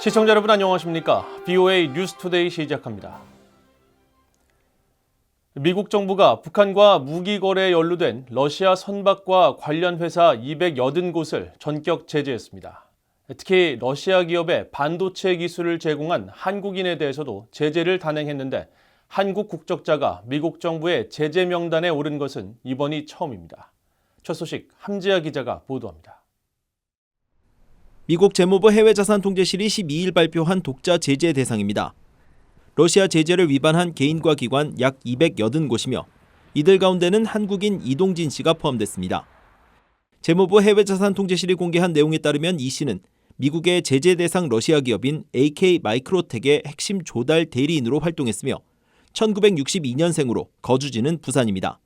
시청자 여러분 안녕하십니까? VOA 뉴스투데이 시작합니다. 미국 정부가 북한과 무기 거래에 연루된 러시아 선박과 관련 회사 280곳을 전격 제재했습니다. 특히 러시아 기업에 반도체 기술을 제공한 한국인에 대해서도 제재를 단행했는데 한국 국적자가 미국 정부의 제재 명단에 오른 것은 이번이 처음입니다. 첫 소식 함지아 기자가 보도합니다. 미국 재무부 해외자산통제실이 12일 발표한 독자제재 대상입니다. 러시아 제재를 위반한 개인과 기관 약 280곳이며 이들 가운데는 한국인 이동진 씨가 포함됐습니다. 재무부 해외자산통제실이 공개한 내용에 따르면 이 씨는 미국의 제재 대상 러시아 기업인 AK 마이크로텍의 핵심 조달 대리인으로 활동했으며 1962년생으로 거주지는 부산입니다.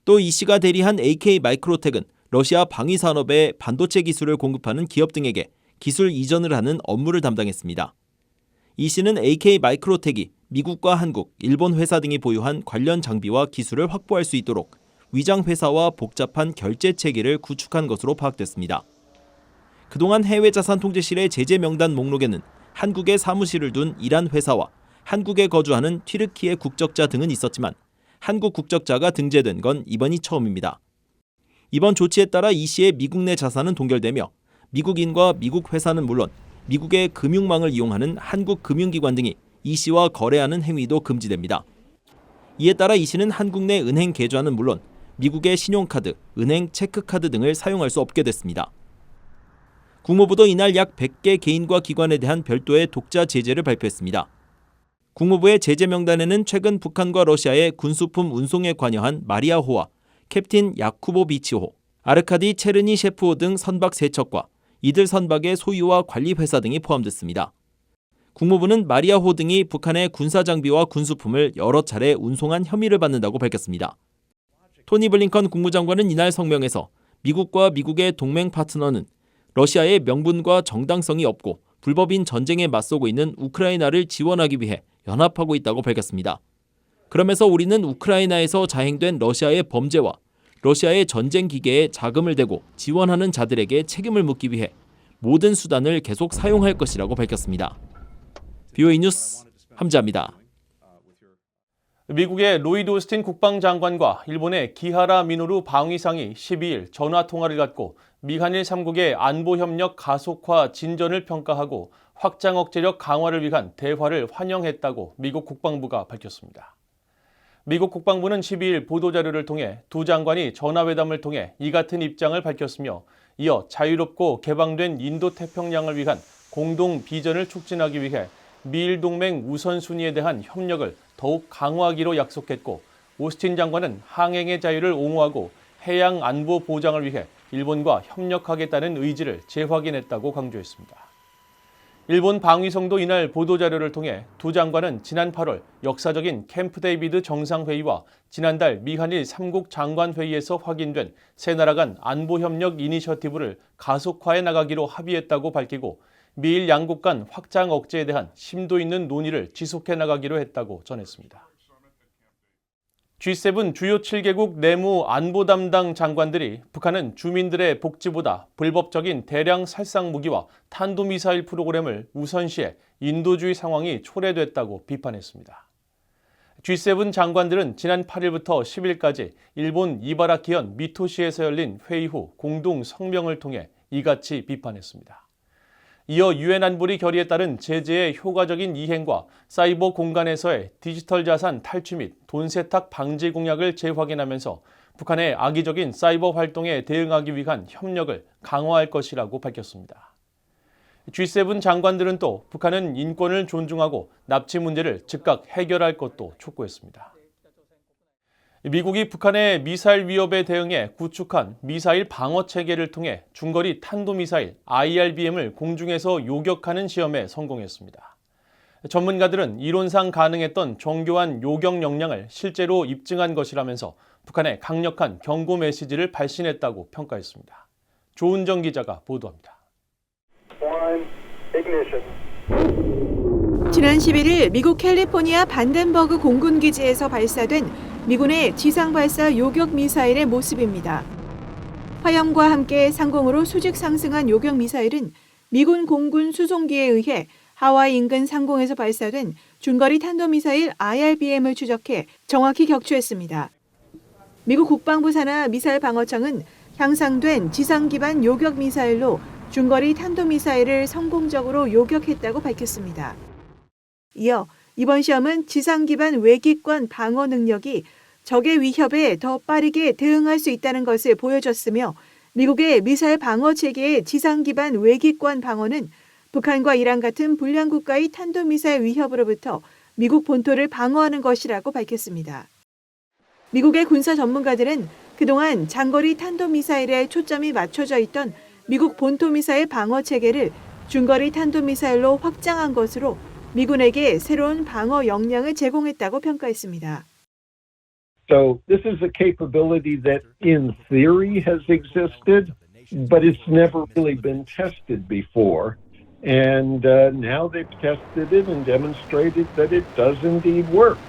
또 이 씨가 대리한 AK 마이크로텍은 러시아 방위산업에 반도체 기술을 공급하는 기업 등에게 기술 이전을 하는 업무를 담당했습니다. 이 씨는 AK 마이크로텍이 미국과 한국, 일본 회사 등이 보유한 관련 장비와 기술을 확보할 수 있도록 위장 회사와 복잡한 결제 체계를 구축한 것으로 파악됐습니다. 그동안 해외자산통제실의 제재 명단 목록에는 한국에 사무실을 둔 이란 회사와 한국에 거주하는 튀르키예 국적자 등은 있었지만 한국 국적자가 등재된 건 이번이 처음입니다. 이번 조치에 따라 이 씨의 미국 내 자산은 동결되며 미국인과 미국 회사는 물론 미국의 금융망을 이용하는 한국 금융기관 등이 이 씨와 거래하는 행위도 금지됩니다. 이에 따라 이 씨는 한국 내 은행 계좌는 물론 미국의 신용카드, 은행 체크카드 등을 사용할 수 없게 됐습니다. 국무부도 이날 약 100개 개인과 기관에 대한 별도의 독자 제재를 발표했습니다. 국무부의 제재 명단에는 최근 북한과 러시아의 군수품 운송에 관여한 마리아호와 캡틴 야쿠보비치호, 아르카디 체르니셰프호 등 선박 3척과 이들 선박의 소유와 관리 회사 등이 포함됐습니다. 국무부는 마리아호 등이 북한의 군사장비와 군수품을 여러 차례 운송한 혐의를 받는다고 밝혔습니다. 토니 블링컨 국무장관은 이날 성명에서 미국과 미국의 동맹 파트너는 러시아의 명분과 정당성이 없고 불법인 전쟁에 맞서고 있는 우크라이나를 지원하기 위해 연합하고 있다고 밝혔습니다. 그러면서 우리는 우크라이나에서 자행된 러시아의 범죄와 러시아의 전쟁 기계에 자금을 대고 지원하는 자들에게 책임을 묻기 위해 모든 수단을 계속 사용할 것이라고 밝혔습니다. VOA 뉴스 함지아입니다. 미국의 로이드 오스틴 국방장관과 일본의 기하라 미노루 방위상이 12일 전화통화를 갖고 미한일 3국의 안보협력 가속화 진전을 평가하고 확장 억제력 강화를 위한 대화를 환영했다고 미국 국방부가 밝혔습니다. 미국 국방부는 12일 보도자료를 통해 두 장관이 전화회담을 통해 이 같은 입장을 밝혔으며 이어 자유롭고 개방된 인도태평양을 위한 공동 비전을 촉진하기 위해 미일 동맹 우선순위에 대한 협력을 더욱 강화하기로 약속했고 오스틴 장관은 항행의 자유를 옹호하고 해양 안보 보장을 위해 일본과 협력하겠다는 의지를 재확인했다고 강조했습니다. 일본 방위성도 이날 보도자료를 통해 두 장관은 지난 8월 역사적인 캠프 데이비드 정상회의와 지난달 미한일 3국 장관회의에서 확인된 세 나라 간 안보협력 이니셔티브를 가속화해 나가기로 합의했다고 밝히고 미일 양국 간 확장 억제에 대한 심도 있는 논의를 지속해 나가기로 했다고 전했습니다. G7 주요 7개국 내무 안보 담당 장관들이 북한은 주민들의 복지보다 불법적인 대량 살상 무기와 탄도미사일 프로그램을 우선시해 인도주의 상황이 초래됐다고 비판했습니다. G7 장관들은 지난 8일부터 10일까지 일본 이바라키현 미토시에서 열린 회의 후 공동 성명을 통해 이같이 비판했습니다. 이어 유엔 안보리 결의에 따른 제재의 효과적인 이행과 사이버 공간에서의 디지털 자산 탈취 및 돈 세탁 방지 공약을 재확인하면서 북한의 악의적인 사이버 활동에 대응하기 위한 협력을 강화할 것이라고 밝혔습니다. G7 장관들은 또 북한은 인권을 존중하고 납치 문제를 즉각 해결할 것도 촉구했습니다. 미국이 북한의 미사일 위협에 대응해 구축한 미사일 방어 체계를 통해 중거리 탄도미사일 IRBM을 공중에서 요격하는 시험에 성공했습니다. 전문가들은 이론상 가능했던 정교한 요격 역량을 실제로 입증한 것이라면서 북한의 강력한 경고 메시지를 발신했다고 평가했습니다. 조은정 기자가 보도합니다. 지난 11일 미국 캘리포니아 반덴버그 공군기지에서 발사된 미군의 지상 발사 요격 미사일의 모습입니다. 화염과 함께 상공으로 수직 상승한 요격 미사일은 미군 공군 수송기에 의해 하와이 인근 상공에서 발사된 중거리 탄도미사일 IRBM을 추적해 정확히 격추했습니다. 미국 국방부 산하 미사일 방어청은 향상된 지상 기반 요격 미사일로 중거리 탄도미사일을 성공적으로 요격했다고 밝혔습니다. 이어 이번 시험은 지상 기반 외기권 방어 능력이 적의 위협에 더 빠르게 대응할 수 있다는 것을 보여줬으며 미국의 미사일 방어 체계의 지상 기반 외기권 방어는 북한과 이란 같은 불량 국가의 탄도미사일 위협으로부터 미국 본토를 방어하는 것이라고 밝혔습니다. 미국의 군사 전문가들은 그동안 장거리 탄도미사일에 초점이 맞춰져 있던 미국 본토미사일 방어 체계를 중거리 탄도미사일로 확장한 것으로 미군에게 새로운 방어 역량을 제공했다고 평가했습니다. So this is a capability that in theory has existed, but it's never really been tested before. And now they've tested it and demonstrated that it does indeed work.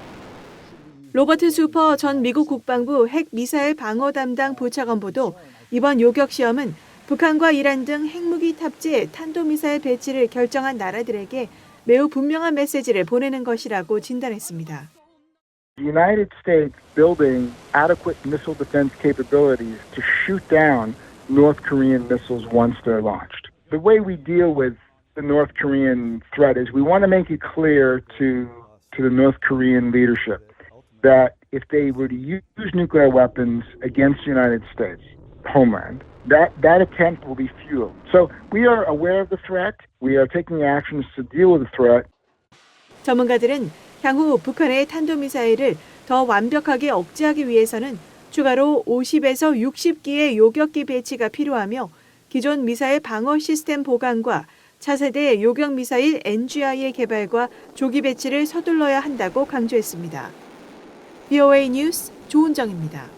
로버트 수퍼 전 미국 국방부 핵미사일 방어 담당 부차관보도 이번 요격 시험은 북한과 이란 등 핵무기 탑재 탄도미사일 배치를 결정한 나라들에게 매우 분명한 메시지를 보내는 것이라고 진단했습니다. The United States building adequate missile defense capabilities to shoot down North Korean missiles once they're launched. The way we deal with the North Korean threat is we want to make it clear to the North Korean leadership that if they were to use nuclear weapons against the United States homeland, that attempt will be futile. So we are aware of the threat. We are taking actions to deal with the threat. 전문가들은 향후 북한의 탄도미사일을 더 완벽하게 억제하기 위해서는 추가로 50에서 60기의 요격기 배치가 필요하며 기존 미사일 방어 시스템 보강과 차세대 요격 미사일 NGI의 개발과 조기 배치를 서둘러야 한다고 강조했습니다. VOA 뉴스 조은정입니다.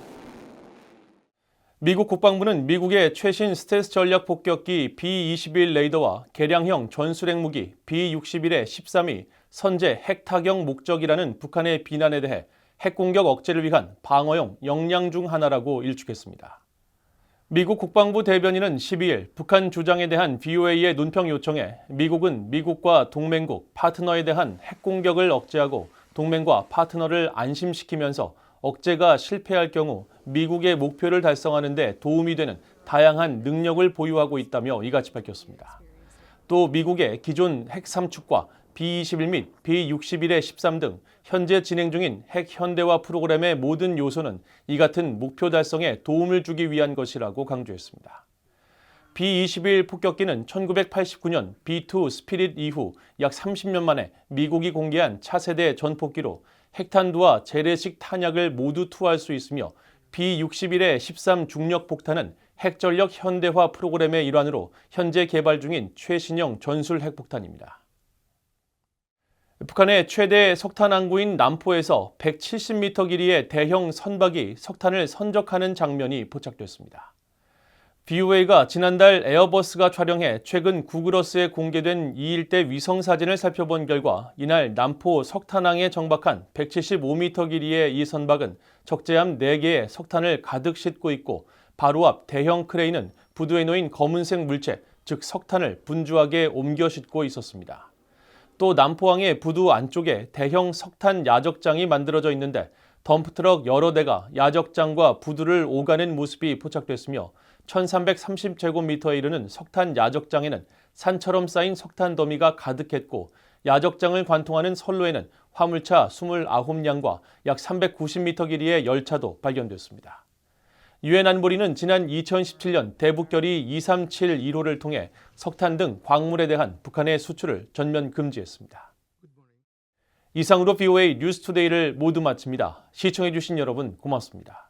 미국 국방부는 미국의 최신 스텔스 전략 폭격기 B-21 레이더와 개량형 전술핵 무기 B-61의 13이 선제 핵 타격 목적이라는 북한의 비난에 대해 핵 공격 억제를 위한 방어용 역량 중 하나라고 일축했습니다. 미국 국방부 대변인은 12일 북한 주장에 대한 VOA의 논평 요청에 미국은 미국과 동맹국, 파트너에 대한 핵 공격을 억제하고 동맹과 파트너를 안심시키면서 억제가 실패할 경우 미국의 목표를 달성하는 데 도움이 되는 다양한 능력을 보유하고 있다며 이같이 밝혔습니다. 또 미국의 기존 핵 3축과 B-21 및 B-61의 13 등 현재 진행 중인 핵 현대화 프로그램의 모든 요소는 이 같은 목표 달성에 도움을 주기 위한 것이라고 강조했습니다. B-21 폭격기는 1989년 B-2 스피릿 이후 약 30년 만에 미국이 공개한 차세대 전폭기로 핵탄두와 재래식 탄약을 모두 투하할 수 있으며 B-61의 13 중력 폭탄은 핵전력 현대화 프로그램의 일환으로 현재 개발 중인 최신형 전술 핵폭탄입니다. 북한의 최대 석탄 항구인 남포에서 170m 길이의 대형 선박이 석탄을 선적하는 장면이 포착됐습니다. VOA가 지난달 에어버스가 촬영해 최근 구글어스에 공개된 이 일대 위성 사진을 살펴본 결과 이날 남포 석탄항에 정박한 175m 길이의 이 선박은 적재함 4개의 석탄을 가득 싣고 있고 바로 앞 대형 크레인은 부두에 놓인 검은색 물체, 즉 석탄을 분주하게 옮겨 싣고 있었습니다. 또 남포항의 부두 안쪽에 대형 석탄 야적장이 만들어져 있는데 덤프트럭 여러 대가 야적장과 부두를 오가는 모습이 포착됐으며 1330제곱미터에 이르는 석탄 야적장에는 산처럼 쌓인 석탄 더미가 가득했고 야적장을 관통하는 선로에는 화물차 29량과 약 390m 길이의 열차도 발견됐습니다. 유엔 안보리는 지난 2017년 대북결의 2371호를 통해 석탄 등 광물에 대한 북한의 수출을 전면 금지했습니다. 이상으로 VOA 뉴스투데이를 모두 마칩니다. 시청해주신 여러분 고맙습니다.